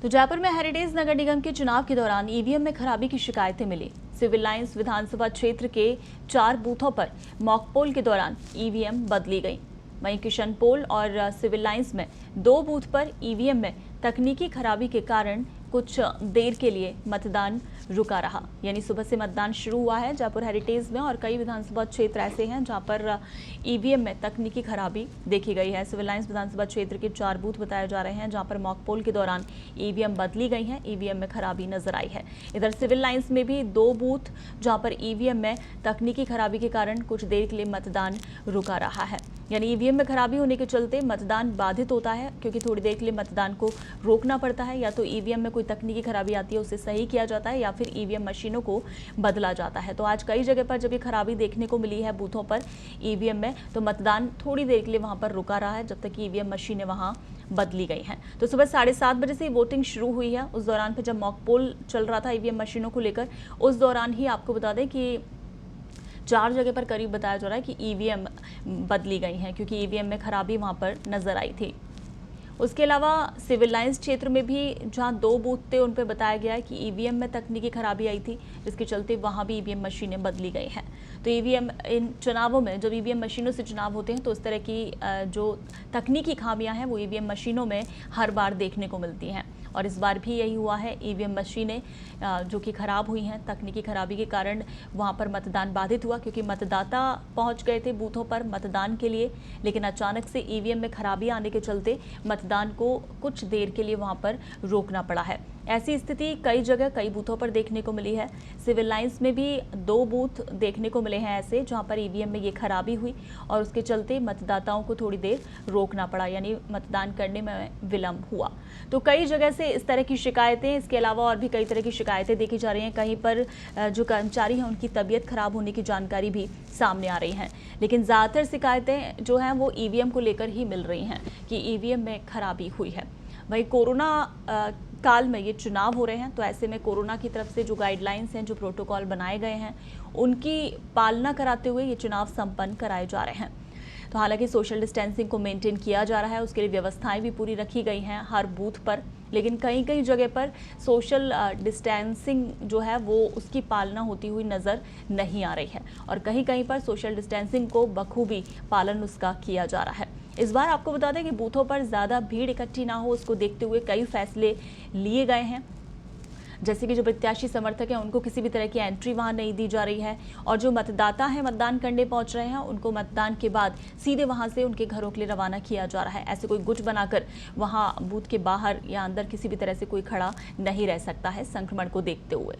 तो जयपुर में हेरिटेज नगर निगम के चुनाव के दौरान ईवीएम में खराबी की शिकायतें मिली। सिविल लाइंस विधानसभा क्षेत्र के 4 बूथों पर मॉक पोल के दौरान ईवीएम बदली गई। वहीं किशन पोल और सिविल लाइंस में 2 बूथ पर ईवीएम में तकनीकी खराबी के कारण कुछ देर के लिए मतदान रुका रहा। यानी सुबह से मतदान शुरू हुआ है जयपुर हेरिटेज में, और कई विधानसभा क्षेत्र ऐसे हैं जहां पर ईवीएम में तकनीकी खराबी देखी गई है। सिविल लाइंस विधानसभा क्षेत्र के 4 बूथ बताए जा रहे हैं जहां पर मॉक पोल के दौरान ईवीएम बदली गई हैं, ईवीएम में खराबी नजर आई है। इधर सिविल लाइंस में भी 2 बूथ जहां पर ईवीएम में तकनीकी खराबी के कारण कुछ देर के लिए मतदान रुका रहा है। यानी ईवीएम में खराबी होने के चलते मतदान बाधित होता है, क्योंकि थोड़ी देर के लिए मतदान को रोकना पड़ता है। या तो ईवीएम में कोई तकनीकी खराबी आती है उसे सही किया जाता है, या फिर ईवीएम मशीनों को बदला जाता है। तो आज कई जगह पर जब ये खराबी देखने को मिली है बूथों पर ईवीएम में, तो मतदान थोड़ी देर के लिए वहां पर रुका रहा है जब तक कि ईवीएम मशीनें वहां बदली गई हैं। तो सुबह 7:30 बजे से वोटिंग शुरू हुई है। उस दौरान फिर जब मॉक पोल चल रहा था ईवीएम मशीनों को लेकर, उस दौरान ही आपको बता दें कि 4 जगह पर करीब बताया जा रहा है कि ईवीएम बदली गई हैं, क्योंकि ईवीएम में खराबी वहां पर नजर आई थी। उसके अलावा सिविल लाइंस क्षेत्र में भी जहां 2 बूथ थे उन पर बताया गया है कि ईवीएम में तकनीकी खराबी आई थी, जिसके चलते वहां भी ईवीएम मशीनें बदली गई हैं। तो ईवीएम इन चुनावों में जब ईवीएम मशीनों से चुनाव होते हैं तो इस तरह की जो तकनीकी खामियां हैं वो ईवीएम मशीनों में हर बार देखने को मिलती हैं, और इस बार भी यही हुआ है। ईवीएम मशीनें जो कि खराब हुई हैं, तकनीकी खराबी के कारण वहां पर मतदान बाधित हुआ, क्योंकि मतदाता पहुंच गए थे बूथों पर मतदान के लिए, लेकिन अचानक से ईवीएम में खराबी आने के चलते मतदान को कुछ देर के लिए वहां पर रोकना पड़ा है। ऐसी स्थिति कई जगह कई बूथों पर देखने को मिली है। सिविल लाइंस में भी 2 बूथ देखने को मिले हैं ऐसे जहां पर ईवीएम में ये खराबी हुई, और उसके चलते मतदाताओं को थोड़ी देर रोकना पड़ा, यानी मतदान करने में विलंब हुआ। तो कई जगह से इस तरह की शिकायतें, इसके अलावा और भी कई तरह की शिकायतें देखी जा रही हैं। कहीं पर जो कर्मचारी हैं उनकी तबीयत खराब होने की जानकारी भी सामने आ रही है, लेकिन ज़्यादातर शिकायतें जो हैं वो ईवीएम को लेकर ही मिल रही हैं कि ईवीएम में खराबी हुई है। वहीं कोरोना काल में ये चुनाव हो रहे हैं, तो ऐसे में कोरोना की तरफ से जो गाइडलाइंस हैं, जो प्रोटोकॉल बनाए गए हैं, उनकी पालना कराते हुए ये चुनाव संपन्न कराए जा रहे हैं। तो हालांकि सोशल डिस्टेंसिंग को मेंटेन किया जा रहा है, उसके लिए व्यवस्थाएं भी पूरी रखी गई हैं हर बूथ पर, लेकिन कई कई जगह पर सोशल डिस्टेंसिंग जो है वो उसकी पालना होती हुई नज़र नहीं आ रही है, और कहीं कहीं पर सोशल डिस्टेंसिंग को बखूबी पालन उसका किया जा रहा है। इस बार आपको बता दें कि बूथों पर ज़्यादा भीड़ इकट्ठी ना हो, उसको देखते हुए कई फैसले लिए गए हैं। जैसे कि जो प्रत्याशी समर्थक हैं उनको किसी भी तरह की एंट्री वहां नहीं दी जा रही है, और जो मतदाता हैं मतदान करने पहुंच रहे हैं उनको मतदान के बाद सीधे वहां से उनके घरों के लिए रवाना किया जा रहा है। ऐसे कोई गुट बनाकर वहां बूथ के बाहर या अंदर किसी भी तरह से कोई खड़ा नहीं रह सकता है संक्रमण को देखते हुए।